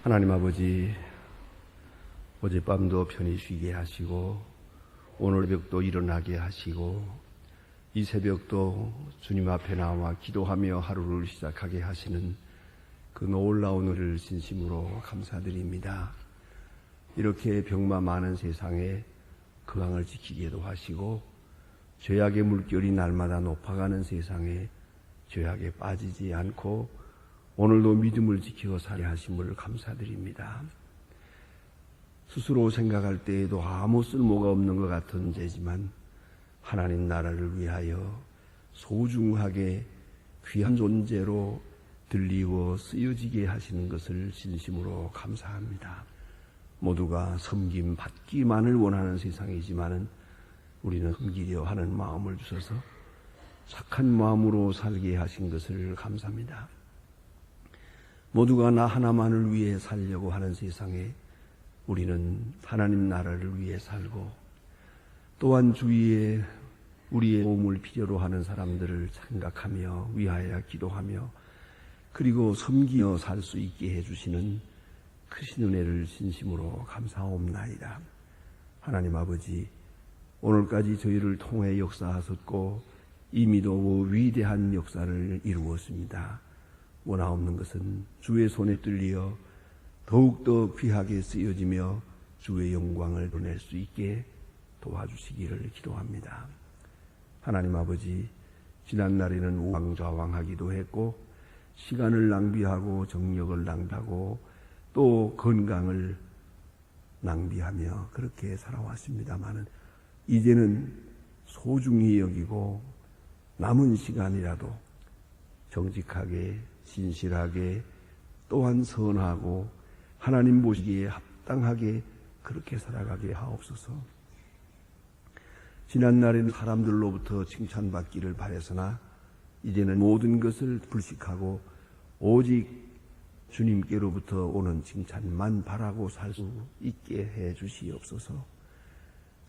하나님 아버지, 어젯밤도 편히 쉬게 하시고 오늘 새벽도 일어나게 하시고 이 새벽도 주님 앞에 나와 기도하며 하루를 시작하게 하시는 그 놀라운 은혜를 진심으로 감사드립니다. 이렇게 병마 많은 세상에 건강을 지키게도 하시고 죄악의 물결이 날마다 높아가는 세상에 죄악에 빠지지 않고 오늘도 믿음을 지키고 살게 하심을 감사드립니다. 스스로 생각할 때에도 아무 쓸모가 없는 것 같은 죄지만 하나님 나라를 위하여 소중하게 귀한 존재로 들리고 쓰여지게 하시는 것을 진심으로 감사합니다. 모두가 섬김 받기만을 원하는 세상이지만은 우리는 섬기려 하는 마음을 주셔서 착한 마음으로 살게 하신 것을 감사합니다. 모두가 나 하나만을 위해 살려고 하는 세상에 우리는 하나님 나라를 위해 살고 또한 주위에 우리의 도움을 필요로 하는 사람들을 생각하며 위하여 기도하며 그리고 섬기며 살 수 있게 해주시는 크신 은혜를 진심으로 감사옵나이다. 하나님 아버지, 오늘까지 저희를 통해 역사하셨고 이미도 위대한 역사를 이루었습니다. 원하옵는 것은 주의 손에 뚫려 더욱더 귀하게 쓰여지며 주의 영광을 드러낼 수 있게 도와주시기를 기도합니다. 하나님 아버지, 지난날에는 우왕좌왕하기도 했고 시간을 낭비하고 정력을 낭비하고 또 건강을 낭비하며 그렇게 살아왔습니다마는 이제는 소중히 여기고 남은 시간이라도 정직하게 진실하게 또한 선하고 하나님 보시기에 합당하게 그렇게 살아가게 하옵소서. 지난날에는 사람들로부터 칭찬받기를 바랬으나 이제는 모든 것을 불식하고 오직 주님께로부터 오는 칭찬만 바라고 살 수 있게 해 주시옵소서.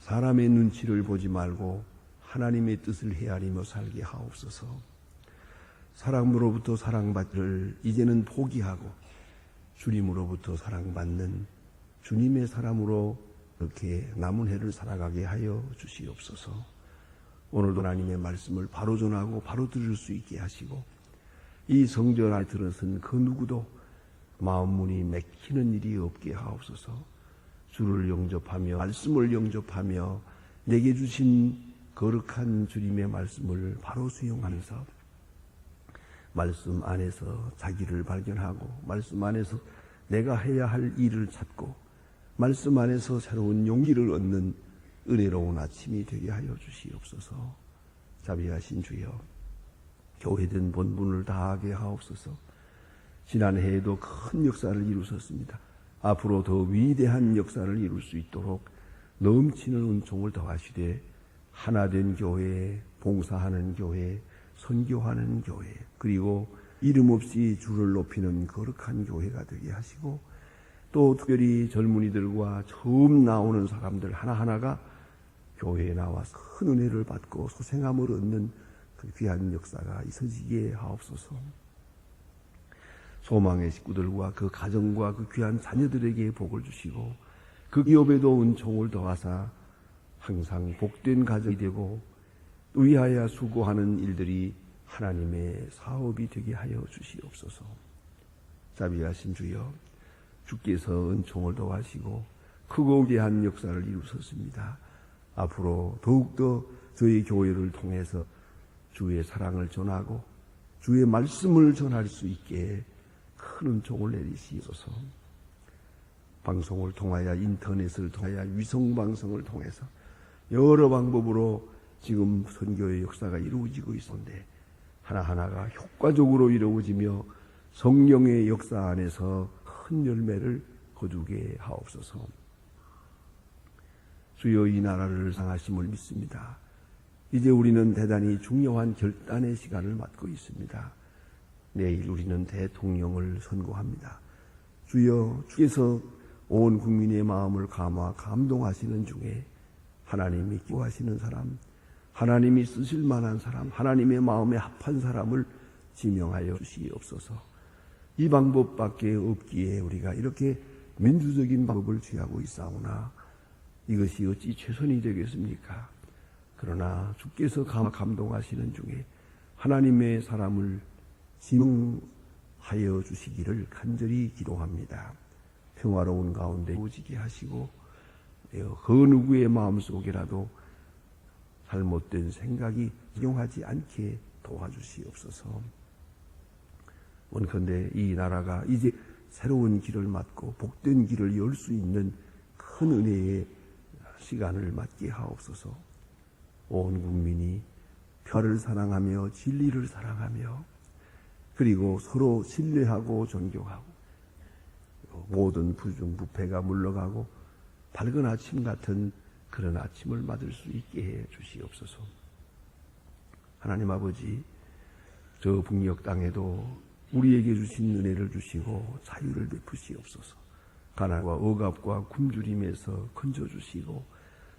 사람의 눈치를 보지 말고 하나님의 뜻을 헤아리며 살게 하옵소서. 사람으로부터 사랑받기를 이제는 포기하고 주님으로부터 사랑받는 주님의 사람으로 그렇게 남은 해를 살아가게 하여 주시옵소서. 오늘도 하나님의 말씀을 바로 전하고 바로 들을 수 있게 하시고 이 성전 안에 들어선 그 누구도 마음문이 막히는 일이 없게 하옵소서. 주를 영접하며 말씀을 영접하며 내게 주신 거룩한 주님의 말씀을 바로 수용하면서 말씀 안에서 자기를 발견하고 말씀 안에서 내가 해야 할 일을 찾고 말씀 안에서 새로운 용기를 얻는 은혜로운 아침이 되게 하여 주시옵소서. 자비하신 주여, 교회된 본분을 다하게 하옵소서. 지난해에도 큰 역사를 이루셨습니다. 앞으로 더 위대한 역사를 이룰 수 있도록 넘치는 은총을 더하시되 하나된 교회, 봉사하는 교회, 선교하는 교회, 그리고 이름 없이 주를 높이는 거룩한 교회가 되게 하시고 또 특별히 젊은이들과 처음 나오는 사람들 하나하나가 교회에 나와서 큰 은혜를 받고 소생함을 얻는 그 귀한 역사가 있어지게 하옵소서. 소망의 식구들과 그 가정과 그 귀한 자녀들에게 복을 주시고 그 기업에도 은총을 더하사 항상 복된 가정이 되고 위하여 수고하는 일들이 하나님의 사업이 되게 하여 주시옵소서. 자비하신 주여, 주께서 은총을 더하시고 크고 위대한 역사를 이루셨습니다. 앞으로 더욱더 저희 교회를 통해서 주의 사랑을 전하고 주의 말씀을 전할 수 있게 큰 은총을 내리시옵소서. 방송을 통하여 인터넷을 통하여 위성방송을 통해서 여러 방법으로 지금 선교의 역사가 이루어지고 있었는데 하나하나가 효과적으로 이루어지며 성령의 역사 안에서 큰 열매를 거두게 하옵소서. 주여, 이 나라를 상하심을 믿습니다. 이제 우리는 대단히 중요한 결단의 시간을 맞고 있습니다. 내일 우리는 대통령을 선고합니다. 주여, 주께서 온 국민의 마음을 감동하시는 중에 하나님이 기뻐하시는 사람, 하나님이 쓰실 만한 사람, 하나님의 마음에 합한 사람을 지명하여 주시옵소서. 이 방법밖에 없기에 우리가 이렇게 민주적인 방법을 취하고 있사오나 이것이 어찌 최선이 되겠습니까? 그러나 주께서 감동하시는 중에 하나님의 사람을 지명하여 주시기를 간절히 기도합니다. 평화로운 가운데 오지게 하시고 그 누구의 마음속에라도 잘못된 생각이 작용하지 않게 도와주시옵소서. 원컨대 이 나라가 이제 새로운 길을 맞고 복된 길을 열 수 있는 큰 은혜의 시간을 맞게 하옵소서. 온 국민이 평화를 사랑하며 진리를 사랑하며 그리고 서로 신뢰하고 존경하고 모든 부정부패가 물러가고 밝은 아침 같은 그런 아침을 맞을 수 있게 해 주시옵소서. 하나님 아버지, 저 북녘 땅에도 우리에게 주신 은혜를 주시고 자유를 베푸시옵소서. 가난과 억압과 굶주림에서 건져주시고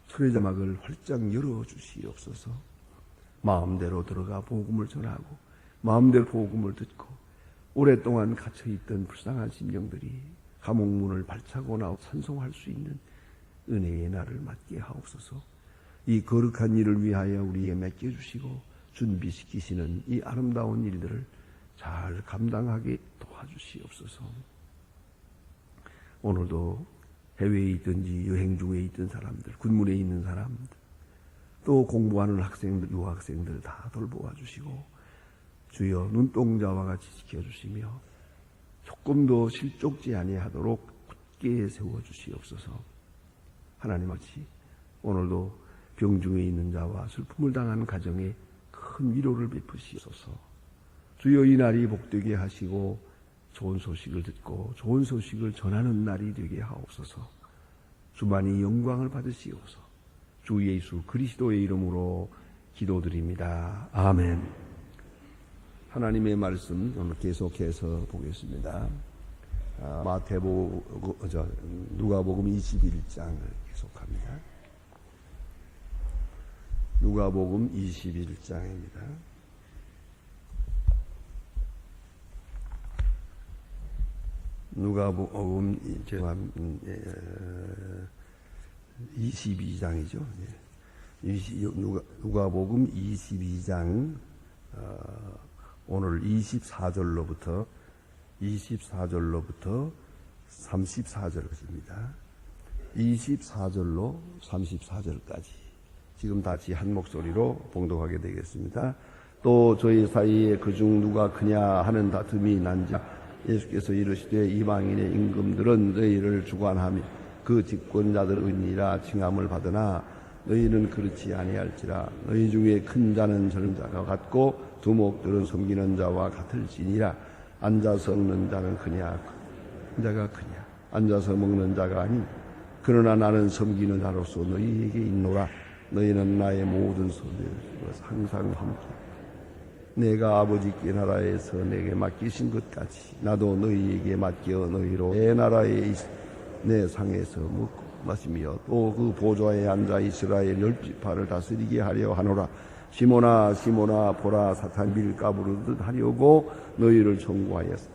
초래자막을 활짝 열어주시옵소서. 마음대로 들어가 복음을 전하고 마음대로 복음을 듣고 오랫동안 갇혀있던 불쌍한 심령들이 감옥문을 발차고 나와 찬송할 수 있는 은혜의 날을 맞게 하옵소서. 이 거룩한 일을 위하여 우리에게 맡겨주시고 준비시키시는 이 아름다운 일들을 잘 감당하게 도와주시옵소서. 오늘도 해외에 있든지 여행 중에 있던 사람들, 군문에 있는 사람들, 또 공부하는 학생들, 유학생들 다 돌보아 주시고 주여 눈동자와 같이 지켜주시며 조금도 실족지 아니하도록 굳게 세워주시옵소서. 하나님 아버지, 오늘도 병중에 있는 자와 슬픔을 당한 가정에 큰 위로를 베푸시옵소서. 주여 이 날이 복되게 하시고 좋은 소식을 듣고 좋은 소식을 전하는 날이 되게 하옵소서. 주만이 영광을 받으시옵소서. 주 예수 그리스도의 이름으로 기도드립니다. 아멘. 하나님의 말씀 오늘 계속해서 보겠습니다. 누가복음 21장을 계속합니다. 누가복음 21장입니다. 누가복음 22장이죠. 누가복음 22장 오늘 24절로부터 34절까지입니다. 24절로 34절까지 지금 다시 한 목소리로 봉독하게 되겠습니다. 또 저희 사이에 그중 누가 크냐 하는 다툼이 난자 예수께서 이르시되 이방인의 임금들은 너희를 주관하며 그 집권자들의니라 칭함을 받으나 너희는 그렇지 아니할지라. 너희 중에 큰 자는 젊은 자가 같고 두목들은 섬기는 자와 같을지니라. 앉아서 먹는 자는 크냐 자가 크냐 앉아서 먹는 자가 아니. 그러나 나는 섬기는 자로서 너희에게 있노라. 너희는 나의 모든 소리를 항상 함께 내가 아버지께 나라에서 내게 맡기신 것 같이 나도 너희에게 맡겨 너희로 내 나라에 내 상에서 먹고 마시며 또 그 보좌에 앉아 이스라엘 10지파를 다스리게 하려 하노라. 시몬아 시몬아 보라 사탄 밀가부르듯 하려고 너희를 청구하였어.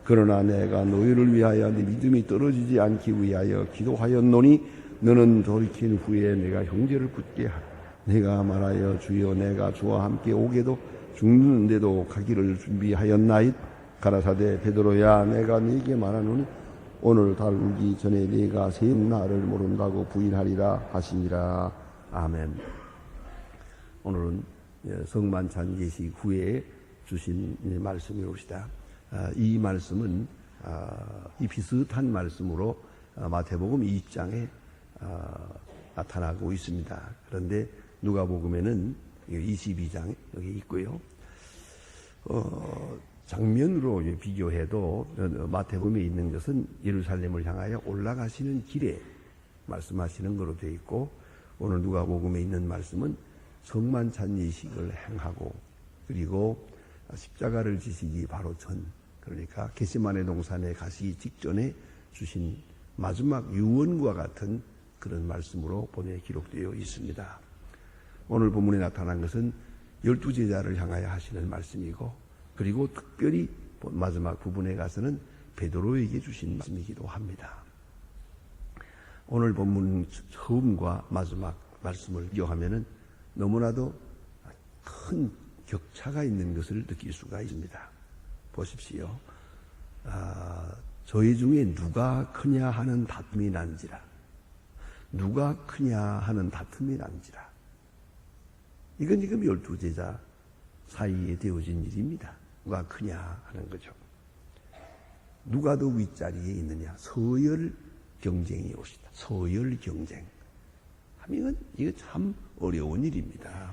그러나 내가 너희를 위하여 네 믿음이 떨어지지 않기 위하여 기도하였노니 너는 돌이킨 후에 내가 형제를 굳게 하라. 내가 말하여 주여 내가 주와 함께 오게도 죽는데도 가기를 준비하였나이다. 가라사대 베드로야 내가 네게 말하노니 오늘 달 울기 전에 네가 세 날을 모른다고 부인하리라 하시니라. 아멘. 오늘은 성만찬 예식 후에 주신 말씀이옵시다. 이 말씀은 이 비슷한 말씀으로 마태복음 2장에 나타나고 있습니다. 그런데 누가복음에는 22장에 여기 있고요. 장면으로 비교해도 마태복음에 있는 것은 예루살렘을 향하여 올라가시는 길에 말씀하시는 것으로 되어 있고, 오늘 누가복음에 있는 말씀은 성만찬 예식을 행하고 그리고 십자가를 지시기 바로 전, 그러니까 겟세마네 동산에 가시기 직전에 주신 마지막 유언과 같은 그런 말씀으로 본에 기록되어 있습니다. 오늘 본문에 나타난 것은 12제자를 향하여 하시는 말씀이고, 그리고 특별히 마지막 부분에 가서는 베드로에게 주신 말씀이기도 합니다. 오늘 본문 처음과 마지막 말씀을 비교하면은 너무나도 큰 격차가 있는 것을 느낄 수가 있습니다. 보십시오. 저희 중에 누가 크냐 하는 다툼이 난지라. 누가 크냐 하는 다툼이 난지라. 이건 지금 12제자 사이에 되어진 일입니다. 누가 크냐 하는 거죠. 누가 더 윗자리에 있느냐. 서열 경쟁이 옵시다. 서열 경쟁. 하면 이거 참 어려운 일입니다.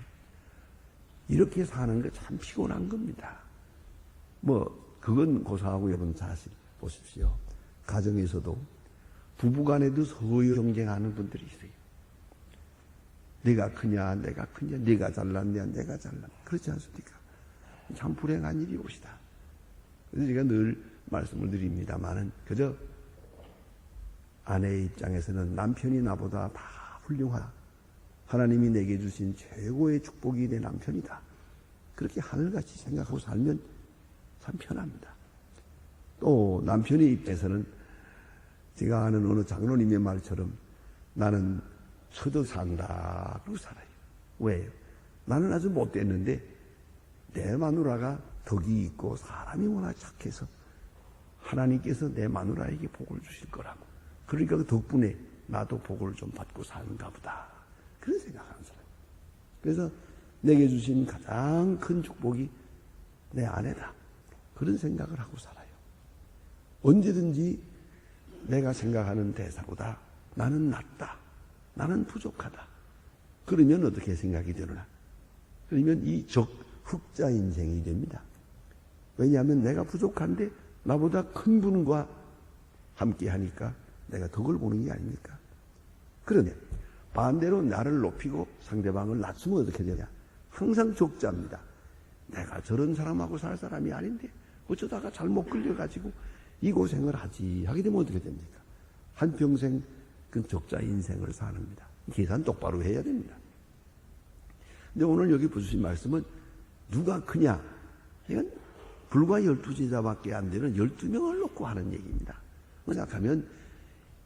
이렇게 사는 거 참 피곤한 겁니다. 그건 고사하고 여러분 사실 보십시오. 가정에서도 부부간에도 서열 경쟁하는 분들이 있어요. 내가 크냐, 내가 크냐, 내가 잘났냐, 내가 잘났냐. 그렇지 않습니까? 참 불행한 일이 옵시다. 그래서 제가 늘 말씀을 드립니다만은 그저 아내의 입장에서는 남편이 나보다 다 훌륭하다. 하나님이 내게 주신 최고의 축복이 내 남편이다. 그렇게 하늘같이 생각하고 살면 참 편합니다. 또 남편의 입장에서는 제가 아는 어느 장로님의 말처럼 나는 서도산다고 살아요. 왜요? 나는 아주 못됐는데 내 마누라가 덕이 있고 사람이 워낙 착해서 하나님께서 내 마누라에게 복을 주실 거라고. 그러니까 그 덕분에 나도 복을 좀 받고 사는가 보다. 그런 생각하는 사람. 그래서 내게 주신 가장 큰 축복이 내 아내다. 그런 생각을 하고 살아요. 언제든지 내가 생각하는 대사보다 나는 낫다. 나는 부족하다. 그러면 어떻게 생각이 되느냐? 그러면 이 적흑자 인생이 됩니다. 왜냐하면 내가 부족한데 나보다 큰 분과 함께 하니까 내가 덕을 보는 게 아닙니까? 그러면 반대로 나를 높이고 상대방을 낮추면 어떻게 되냐? 항상 적자입니다. 내가 저런 사람하고 살 사람이 아닌데 어쩌다가 잘못 끌려가지고 이 고생을 하게 되면 어떻게 됩니까? 한평생 그 적자 인생을 사는니다. 계산 똑바로 해야 됩니다. 근데 오늘 여기 보신 말씀은 누가 크냐? 이건 불과 12제자밖에 안 되는 12명을 놓고 하는 얘기입니다. 생각하면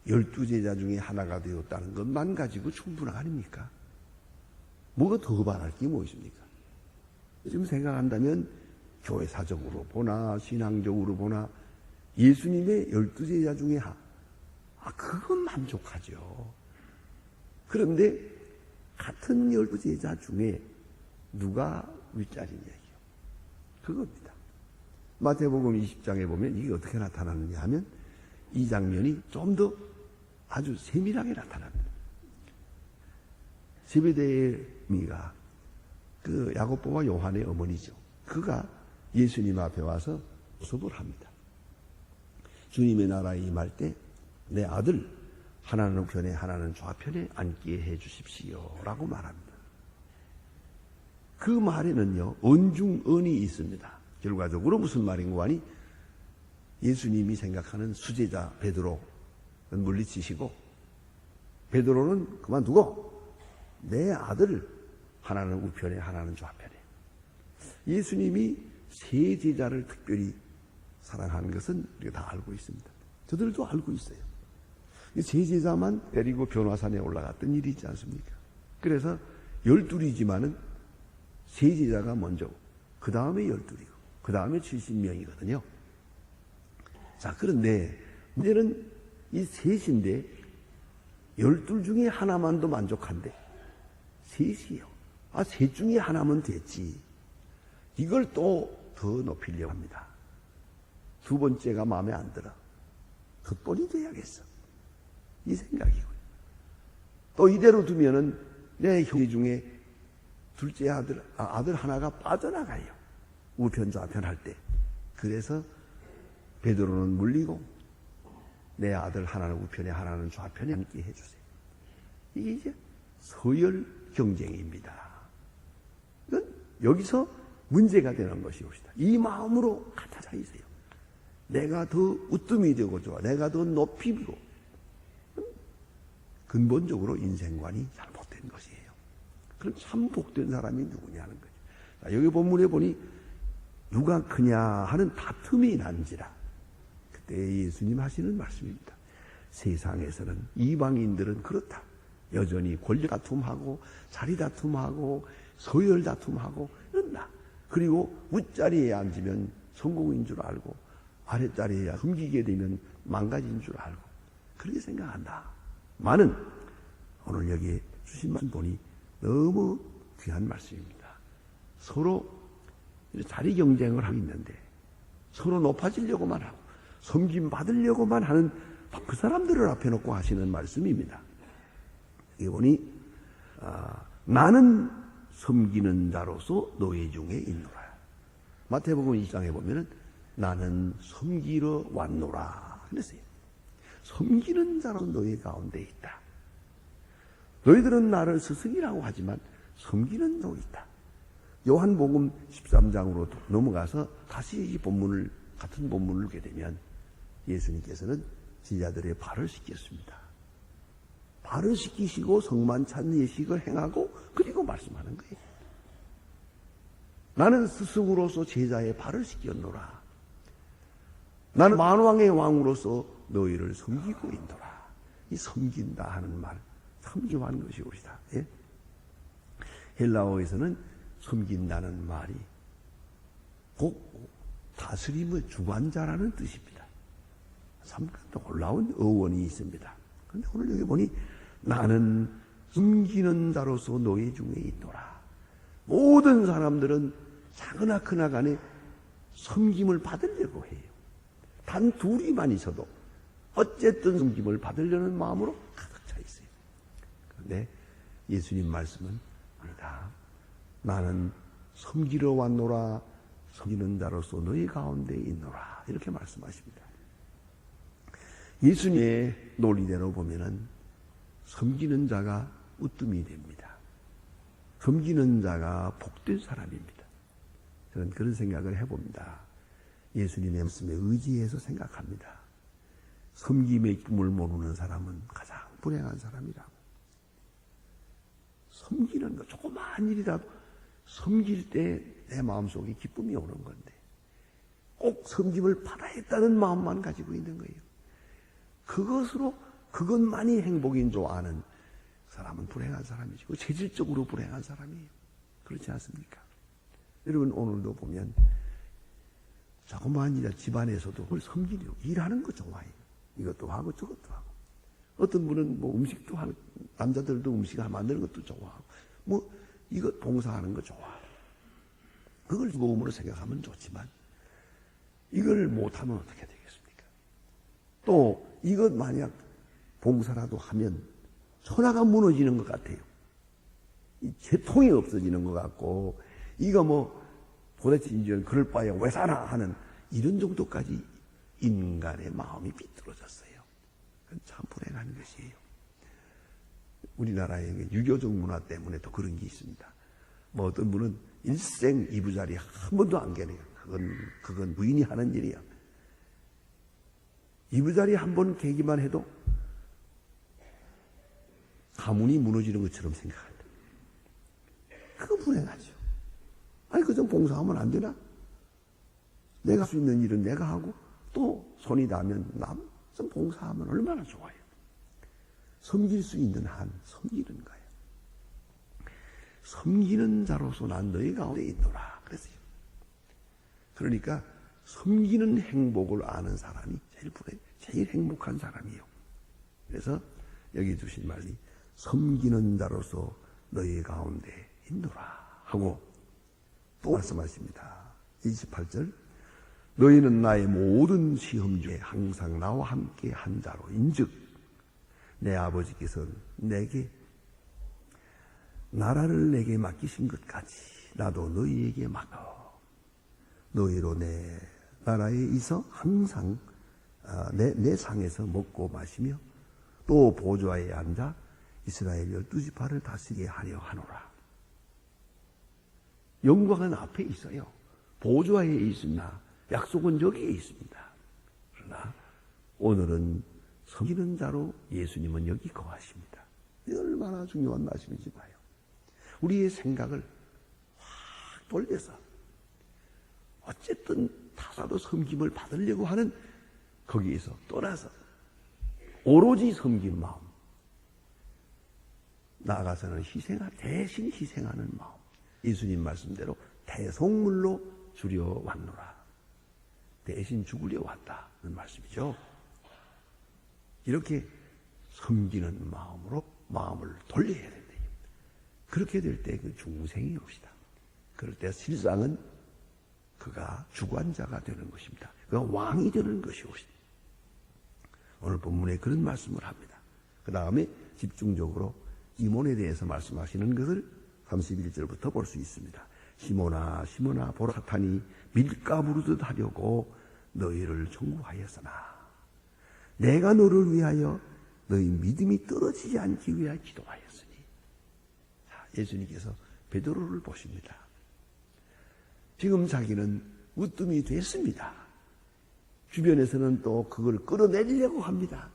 12제자 중에 하나가 되었다는 것만 가지고 충분한 거 아닙니까? 뭐가 더 바랄 게 무엇입니까? 지금 생각한다면 교회사적으로 보나 신앙적으로 보나 예수님의 12제자 중에 그건 만족하죠. 그런데 같은 12제자 중에 누가 윗자리냐요. 그겁니다. 마태복음 20장에 보면 이게 어떻게 나타나느냐 하면 이 장면이 좀 더 아주 세밀하게 나타납니다. 제베데의 미가 그 야고보와 요한의 어머니죠. 그가 예수님 앞에 와서 수업을 합니다. 주님의 나라에 임할 때 내 아들 하나는 우편에 하나는 좌편에 앉게 해 주십시오 라고 말합니다. 그 말에는요 언중언이 있습니다. 결과적으로 무슨 말인가 하니 예수님이 생각하는 수제자 베드로는 물리치시고 베드로는 그만두고 내 아들 하나는 우편에 하나는 좌편에. 예수님이 세 제자를 특별히 사랑하는 것은 우리가 다 알고 있습니다. 저들도 알고 있어요. 세 제자만 데리고 변화산에 올라갔던 일이 있지 않습니까? 그래서 12이지만은 세 제자가 먼저, 그 다음에 12이고, 그 다음에 70명이거든요. 자, 그런데 문제는 이 셋인데 12 중에 하나만도 만족한데 셋이요. 셋 중에 하나면 됐지. 이걸 또 더 높이려고 합니다. 두 번째가 마음에 안 들어. 겉본이 돼야겠어. 이 생각이고요. 또 이대로 두면은 내 형제 중에 둘째 아들 하나가 빠져나가요. 우편 좌편 할 때. 그래서 베드로는 물리고 내 아들 하나는 우편에 하나는 좌편에 앉게 해주세요. 이게 이제 서열 경쟁입니다. 이건 여기서 문제가 되는 것이옵시다. 이 마음으로 갖다 있어요. 내가 더 우뜸이 되고 좋아. 내가 더 높이 비고. 근본적으로 인생관이 잘못된 것이에요. 그럼 참 복된 사람이 누구냐는 거죠. 자, 여기 본문에 보니 누가 크냐 하는 다툼이 난지라. 그때 예수님 하시는 말씀입니다. 세상에서는 이방인들은 그렇다. 여전히 권력 다툼하고 자리 다툼하고 서열 다툼하고 이런다. 그리고 윗자리에 앉으면 성공인 줄 알고 아랫자리에 숨기게 되면 망가진 줄 알고 그렇게 생각한다. 많은 오늘 여기에 주신 말씀 보니 너무 귀한 말씀입니다. 서로 자리 경쟁을 하고 있는데 서로 높아지려고만 하고 섬김 받으려고만 하는 그 사람들을 앞에 놓고 하시는 말씀입니다. 여기 보니 나는 섬기는 자로서 너희 중에 있노라. 마태복음 2장에 보면은 나는 섬기러 왔노라 그랬어요. 섬기는 자로 너희 가운데 있다. 너희들은 나를 스승이라고 하지만 섬기는 자로 있다. 요한복음 13장으로 넘어가서 다시 이 본문을 같은 본문을 보게 되면 예수님께서는 제자들의 발을 씻겼습니다. 발을 씻기시고 성만찬 예식을 행하고 그리고 말씀하는 거예요. 나는 스승으로서 제자의 발을 씻겼노라. 나는 만왕의 왕으로서 너희를 섬기고 있노라. 이 섬긴다 하는 말 참 중요한 것이옵니다. 예? 헬라어에서는 섬긴다는 말이 꼭 다스림의 주관자라는 뜻입니다. 참 놀라운 어원이 있습니다. 그런데 오늘 여기 보니 나는 섬기는 자로서 너희 중에 있노라. 모든 사람들은 작으나 크나 간에 섬김을 받으려고 해요. 단 둘이만 있어도 어쨌든 섬김을 받으려는 마음으로 가득 차 있어요. 그런데 예수님 말씀은 아니다. 나는 섬기러 왔노라. 섬기는 자로서 너희 가운데 있노라. 이렇게 말씀하십니다. 예수님의 논리대로 보면은 섬기는 자가 으뜸이 됩니다. 섬기는 자가 복된 사람입니다. 저는 그런 생각을 해봅니다. 예수님의 말씀에 의지해서 생각합니다. 섬김의 꿈을 모르는 사람은 가장 불행한 사람이라고. 섬기는 것, 조그마한 일이라도 섬길 때 내 마음속에 기쁨이 오는 건데 꼭 섬김을 받아야 했다는 마음만 가지고 있는 거예요. 그것만이 행복인 줄 아는 사람은 불행한 사람이죠. 체질적으로 불행한 사람이에요. 그렇지 않습니까? 여러분 오늘도 보면 조그마한 일 집안에서도 그걸 섬기려고 일하는 거 좋아해요. 이것도 하고 저것도 하고. 어떤 분은 뭐 음식도 하고 남자들도 음식 만드는 것도 좋아하고 뭐 이거 봉사하는 거 좋아하고 그걸 즐거움으로 생각하면 좋지만 이걸 못하면 어떻게 되겠습니까? 또 이것 만약 봉사라도 하면 천하가 무너지는 것 같아요. 이 재통이 없어지는 것 같고 이거 뭐 도대체 이제 그럴 바에 왜 사나 하는 이런 정도까지 인간의 마음이 비뚤어졌어요. 그건 참 불행한 것이에요. 우리나라의 유교적 문화 때문에 또 그런 게 있습니다. 뭐 어떤 분은 일생 이부자리 한 번도 안 계네요. 그건 부인이 하는 일이야. 이부자리 한 번 계기만 해도 가문이 무너지는 것처럼 생각한다. 그거 불행하죠. 아니 그좀 봉사하면 안 되나? 내가 할 수 있는 일은 내가 하고 또 손이 닿으면 남 좀 봉사하면 얼마나 좋아요. 섬길 수 있는 한 섬기는 거예요. 섬기는 자로서 난 너희 가운데 있노라 그랬어요. 그러니까 섬기는 행복을 아는 사람이 제일 행복한 사람이에요. 그래서 여기 주신 말이 섬기는 자로서 너희 가운데 있노라 하고 또 말씀하십니다. 28절 너희는 나의 모든 시험 중에 항상 나와 함께 한 자로 인즉 내 아버지께서 내게 나라를 내게 맡기신 것 같이 나도 너희에게 맡겨 너희로 내 나라에 있어 항상 내 상에서 먹고 마시며 또 보좌에 앉아 이스라엘 12지파를 다스리게 하려 하노라. 영광은 앞에 있어요. 보좌에 있으나 약속은 여기에 있습니다. 그러나 오늘은 섬기는 자로 예수님은 여기 거하십니다. 이 얼마나 중요한 말씀인지 봐요. 우리의 생각을 확 돌려서 어쨌든 타사도 섬김을 받으려고 하는 거기에서 떠나서 오로지 섬긴 마음, 나아가서는 대신 희생하는 마음, 예수님 말씀대로 대속물로 주려 왔노라. 대신 죽으려 왔다는 말씀이죠. 이렇게 섬기는 마음으로 마음을 돌려야 된다. 그렇게 될 때 그 중생이 옵시다. 그럴 때 실상은 그가 주관자가 되는 것입니다. 그가 왕이 되는 것이옵시다. 오늘 본문에 그런 말씀을 합니다. 그 다음에 집중적으로 시몬에 대해서 말씀하시는 것을 31절부터 볼 수 있습니다. 시몬아 시몬아 보라 사탄이 밀가 부르듯 하려고 너희를 청구하였으나 내가 너를 위하여 너희 믿음이 떨어지지 않기 위하여 기도하였으니. 자, 예수님께서 베드로를 보십니다. 지금 자기는 으뜸이 됐습니다. 주변에서는 또 그걸 끌어내리려고 합니다.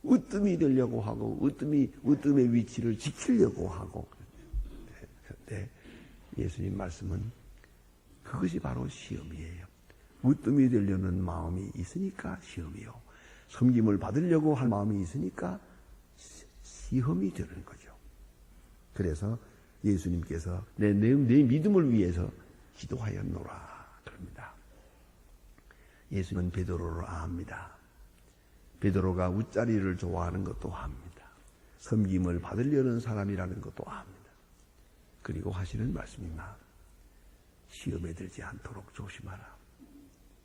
으뜸이 되려고 하고 으뜸의 위치를 지키려고 하고. 그런데 예수님 말씀은 그것이 바로 시험이에요. 으뜸이 되려는 마음이 있으니까 시험이요. 섬김을 받으려고 할 마음이 있으니까 시험이 되는 거죠. 그래서 예수님께서 내 믿음을 위해서 기도하였노라 그럽니다. 예수는 베드로를 압니다. 베드로가 웃자리를 좋아하는 것도 압니다. 섬김을 받으려는 사람이라는 것도 압니다. 그리고 하시는 말씀입니다. 시험에 들지 않도록 조심하라.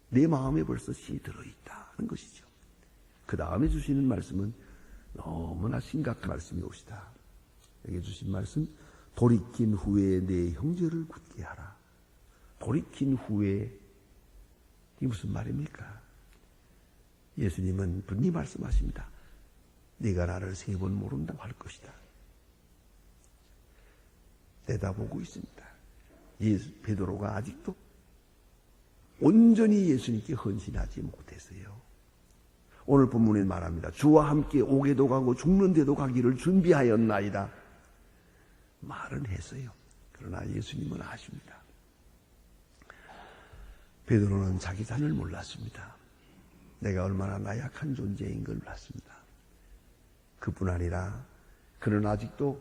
내 마음에 벌써 씨 들어있다는 것이죠. 그 다음에 주시는 말씀은 너무나 심각한 말씀이 옵시다. 여기 주신 말씀, 돌이킨 후에 내 형제를 굳게 하라. 돌이킨 후에, 이게 무슨 말입니까? 예수님은 분명히 말씀하십니다. 네가 나를 3번 모른다고 할 것이다. 내다보고 있습니다. 베드로가 아직도 온전히 예수님께 헌신하지 못했어요. 오늘 본문에 말합니다. 주와 함께 오게도 가고 죽는데도 가기를 준비하였나이다. 말은 했어요. 그러나 예수님은 아십니다. 베드로는 자기 자신을 몰랐습니다. 내가 얼마나 나약한 존재인 걸 몰랐습니다. 그뿐 아니라 그는 아직도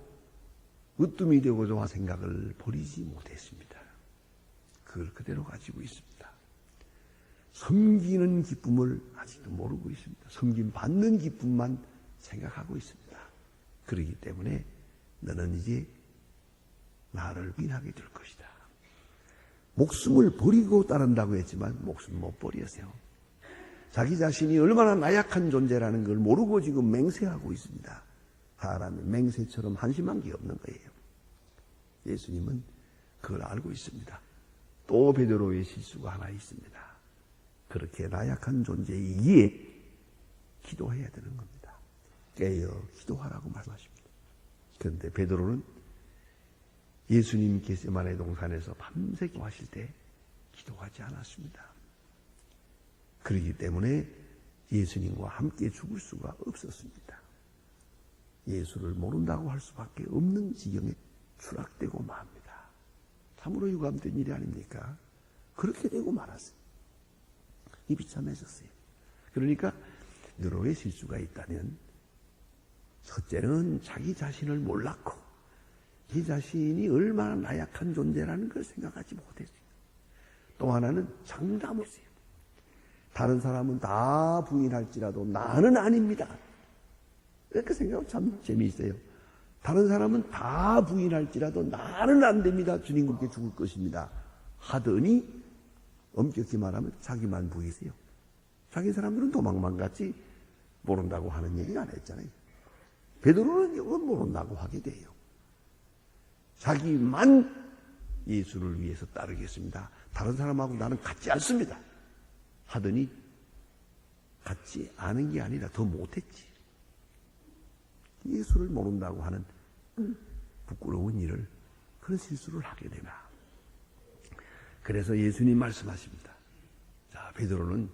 으뜸이 되고자 한 생각을 버리지 못했습니다. 그걸 그대로 가지고 있습니다. 섬기는 기쁨을 아직도 모르고 있습니다. 섬김 받는 기쁨만 생각하고 있습니다. 그렇기 때문에 너는 이제 나를 부인하게 될 것이다. 목숨을 버리고 따른다고 했지만 목숨 못 버렸어요. 자기 자신이 얼마나 나약한 존재라는 걸 모르고 지금 맹세하고 있습니다. 사람이 맹세처럼 한심한 게 없는 거예요. 예수님은 그걸 알고 있습니다. 또 베드로의 실수가 하나 있습니다. 그렇게 나약한 존재이기에 기도해야 되는 겁니다. 깨어 기도하라고 말씀하십니다. 그런데 베드로는 예수님 겟세마네 동산에서 밤새 기도하실 때 기도하지 않았습니다. 그렇기 때문에 예수님과 함께 죽을 수가 없었습니다. 예수를 모른다고 할 수밖에 없는 지경에 추락되고 맙니다. 참으로 유감된 일이 아닙니까? 그렇게 되고 말았어요. 이 비참해졌어요. 그러니까 베드로의 실수가 있다면 첫째는 자기 자신을 몰랐고 이 자신이 얼마나 나약한 존재라는 걸 생각하지 못했어요. 또 하나는 장담했어요. 다른 사람은 다 부인할지라도 나는 아닙니다. 이렇게 생각하면 참 재미있어요. 다른 사람은 다 부인할지라도 나는 안 됩니다. 주님께 죽을 것입니다. 하더니 엄격히 말하면 자기만 부인해요. 자기 사람들은 도망만 갔지 모른다고 하는 얘기가 안 했잖아요. 베드로는 이건 모른다고 하게 돼요. 자기만 예수를 위해서 따르겠습니다. 다른 사람하고 나는 같지 않습니다. 하더니 같지 않은 게 아니라 더 못했지. 예수를 모른다고 하는 부끄러운 일을, 그런 실수를 하게 됩니다. 그래서 예수님 말씀하십니다. 자, 베드로는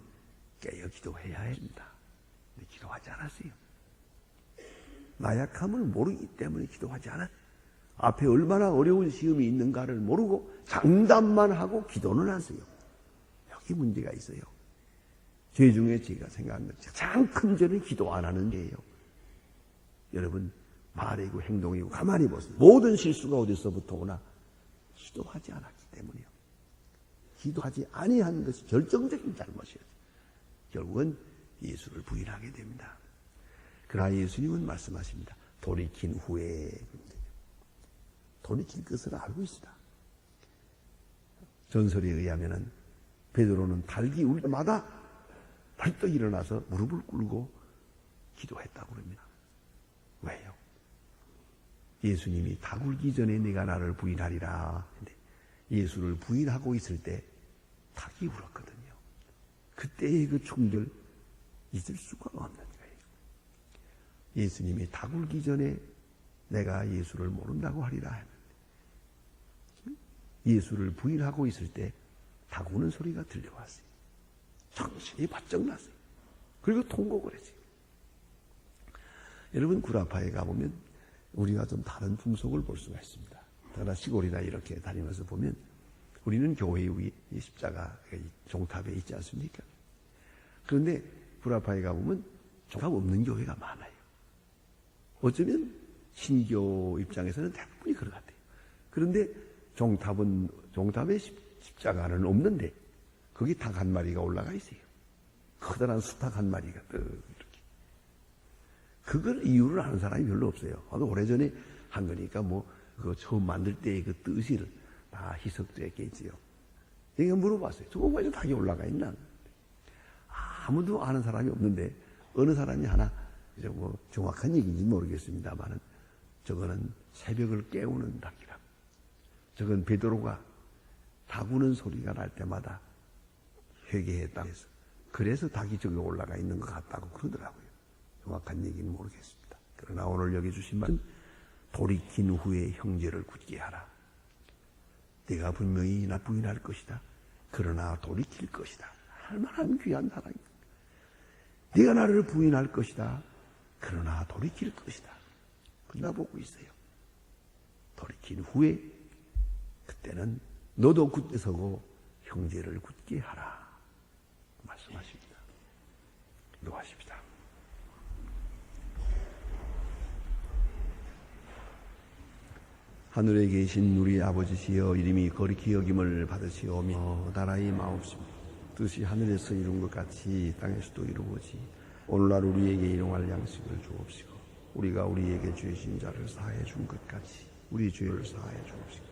깨어 기도해야 합니다. 근데 기도하지 않았어요. 나약함을 모르기 때문에 기도하지 않았어요. 앞에 얼마나 어려운 시험이 있는가를 모르고 장담만 하고 기도는 안 했어요. 이 문제가 있어요. 죄 중에 제가 생각하는 가장 큰 죄는 기도 안 하는 죄예요. 여러분, 말이고 행동이고 가만히 보세요. 모든 실수가 어디서부터 오나? 기도하지 않았기 때문이에요. 기도하지 아니한 것이 결정적인 잘못이에요. 결국은 예수를 부인하게 됩니다. 그러나 예수님은 말씀하십니다. 돌이킨 후에 돌이킬 것을 알고 있으라. 전설에 의하면은 베드로는 달기 울 때마다 벌떡 일어나서 무릎을 꿇고 기도했다고 그럽니다. 왜요? 예수님이 닭 울기 전에 네가 나를 부인하리라. 근데 예수를 부인하고 있을 때 닭이 울었거든요. 그때의 그 충돌 있을 수가 없는 거예요. 예수님이 닭 울기 전에 내가 예수를 모른다고 하리라 했는데 예수를 부인하고 있을 때 닭 우는 소리가 들려왔어요. 정신이 바짝 났어요. 그리고 통곡을 했어요. 여러분, 구라파에 가보면 우리가 좀 다른 풍속을 볼 수가 있습니다. 그러나 시골이나 이렇게 다니면서 보면 우리는 교회 위에 십자가 종탑에 있지 않습니까? 그런데 구라파에 가보면 종탑 없는 교회가 많아요. 어쩌면 신교 입장에서는 대부분이 그런 것 같아요. 그런데 종탑에 십자가는 없는데 거기 닭 한 마리가 올라가 있어요. 커다란 수탉 한 마리가 이렇게. 그걸 이유를 아는 사람이 별로 없어요. 오래전에 한 거니까 그거 처음 만들 때의 그 뜻을 다 희석됐겠지요. 제가 물어봤어요. 저거 왜 닭이 올라가 있나? 아무도 아는 사람이 없는데 어느 사람이 하나 정확한 얘기인지 모르겠습니다만은 저거는 새벽을 깨우는 닭이라고. 저건 베드로가 닭 우는 소리가 날 때마다 회개했다고 해서 그래서 닭이 저기 올라가 있는 것 같다고 그러더라고요. 정확한 얘기는 모르겠습니다. 그러나 오늘 여기 주신 말은 돌이킨 후에 형제를 굳게 하라. 네가 분명히 나 부인할 것이다. 그러나 돌이킬 것이다. 얼마나 귀한 사랑이야. 네가 나를 부인할 것이다. 그러나 돌이킬 것이다. 끝나보고 있어요. 돌이킨 후에 그때는 너도 굳게 서고 형제를 굳게 하라 말씀하십니다. 기도하십시다. 하늘에 계신 우리 아버지시여, 이름이 거룩히 여김을 받으시오며 나라의 마옵시며 뜻이 하늘에서 이룬 것 같이 땅에서도 이루어지. 오늘날 우리에게 일용할 양식을 주옵시고 우리가 우리에게 죄진 자를 사하여 준 것 같이 우리 죄를 사하여 주옵시고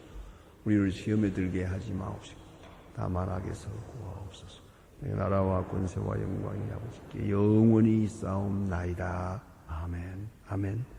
우리를 시험에 들게 하지 마옵시고 다만 악에서 구하옵소서. 나라와 권세와 영광이 아버지께 영원히 있사옵나이다. 아멘. 아멘.